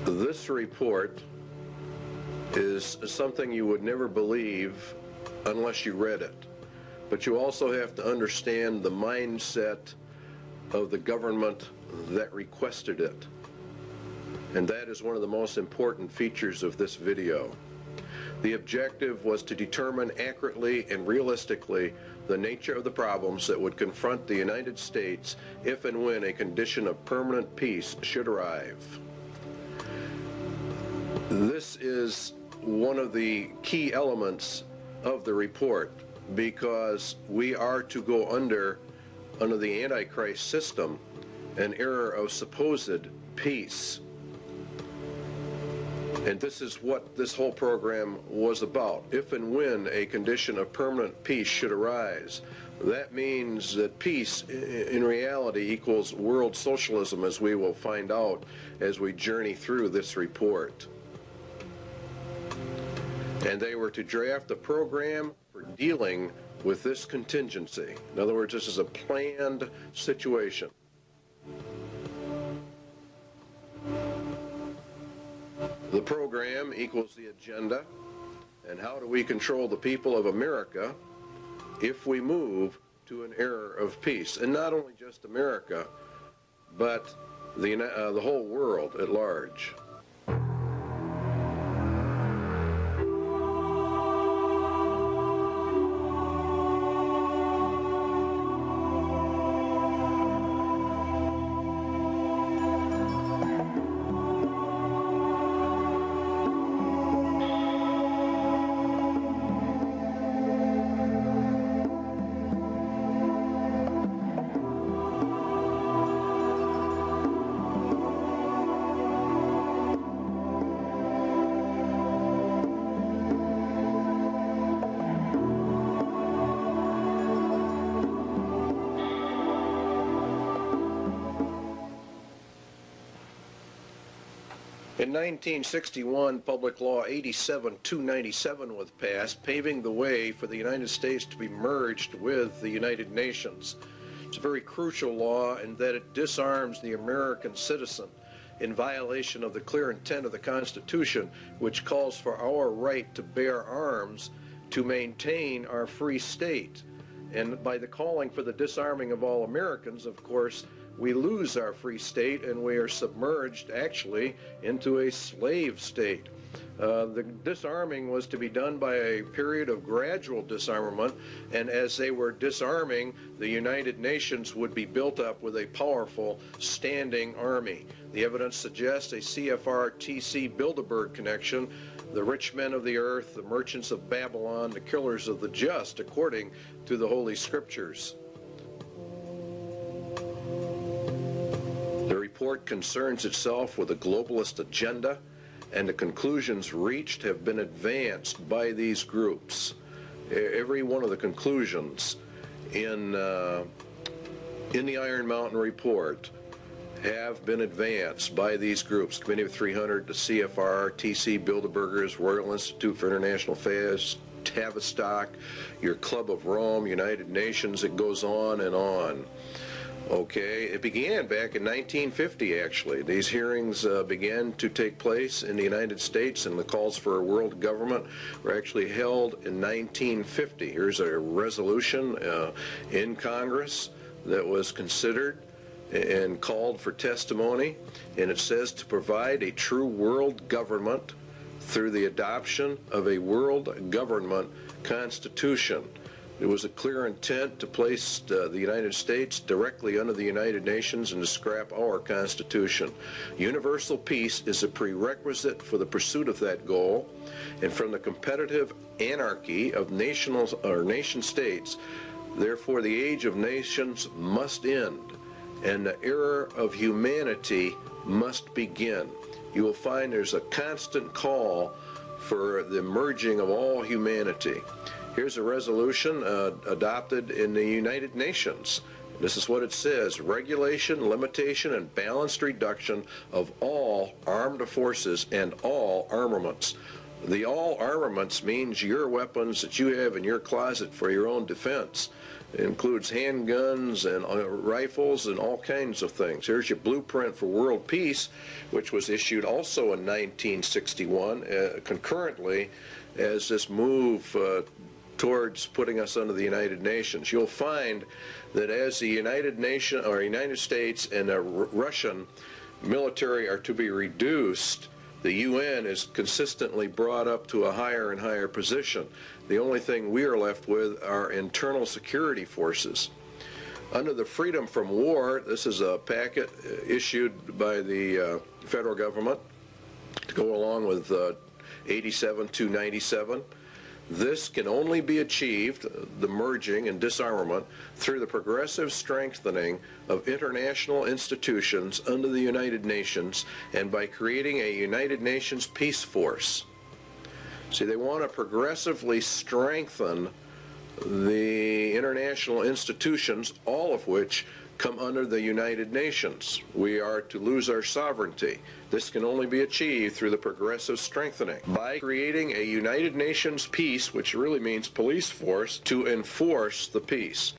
This report is something you would never believe unless you read it. But you also have to understand the mindset of the government that requested it. And that is one of the most important features of this video. The objective was to determine accurately and realistically the nature of the problems that would confront the United States if and when a condition of permanent peace should arrive. This is one of the key elements of the report, because we are to go under the Antichrist system, an era of supposed peace. And this is what this whole program was about. If and when a condition of permanent peace should arise, that means that peace in reality equals world socialism, as we will find out as we journey through this report. And they were to draft a program for dealing with this contingency. In other words, this is a planned situation. The program equals the agenda, and how do we control the people of America if we move to an era of peace? And not only just America, but the whole world at large. In 1961, Public Law 87-297 was passed, paving the way for the United States to be merged with the United Nations. It's a very crucial law in that it disarms the American citizen in violation of the clear intent of the Constitution, which calls for our right to bear arms to maintain our free state. And by the calling for the disarming of all Americans, of course, we lose our free state and we are submerged actually into a slave state. The disarming was to be done by a period of gradual disarmament, and as they were disarming, the United Nations would be built up with a powerful standing army. The evidence suggests a CFR-TC Bilderberg connection, the rich men of the earth, the merchants of Babylon, the killers of the just, according to the Holy Scriptures. The report concerns itself with a globalist agenda, and the conclusions reached have been advanced by these groups. Every one of the conclusions in the Iron Mountain report have been advanced by these groups: Committee of 300, the CFR, TC Bilderbergers, Royal Institute for International Affairs, Tavistock, your Club of Rome, United Nations. It goes on and on. Okay, it began back in 1950, actually. These hearings began to take place in the United States, and the calls for a world government were actually held in 1950. Here's a resolution in Congress that was considered and called for testimony, and it says to provide a true world government through the adoption of a world government constitution. It was a clear intent to place the United States directly under the United Nations and to scrap our Constitution. Universal peace is a prerequisite for the pursuit of that goal, and from the competitive anarchy of nation states, therefore the age of nations must end, and the era of humanity must begin. You will find there's a constant call for the merging of all humanity. Here's a resolution adopted in the United Nations. This is what it says: regulation, limitation, and balanced reduction of all armed forces and all armaments. The all armaments means your weapons that you have in your closet for your own defense. It includes handguns and rifles and all kinds of things. Here's your blueprint for world peace, which was issued also in 1961, concurrently as this move towards putting us under the United Nations. You'll find that as the United States and the Russian military are to be reduced, the UN is consistently brought up to a higher and higher position. The only thing we are left with are internal security forces. Under the Freedom from War, this is a packet issued by the federal government to go along with 87-297. This can only be achieved, the merging and disarmament, through the progressive strengthening of international institutions under the United Nations and by creating a United Nations peace force. See, they want to progressively strengthen the international institutions, all of which come under the United Nations. We are to lose our sovereignty. This can only be achieved through the progressive strengthening by creating a United Nations peace, which really means police force, to enforce the peace.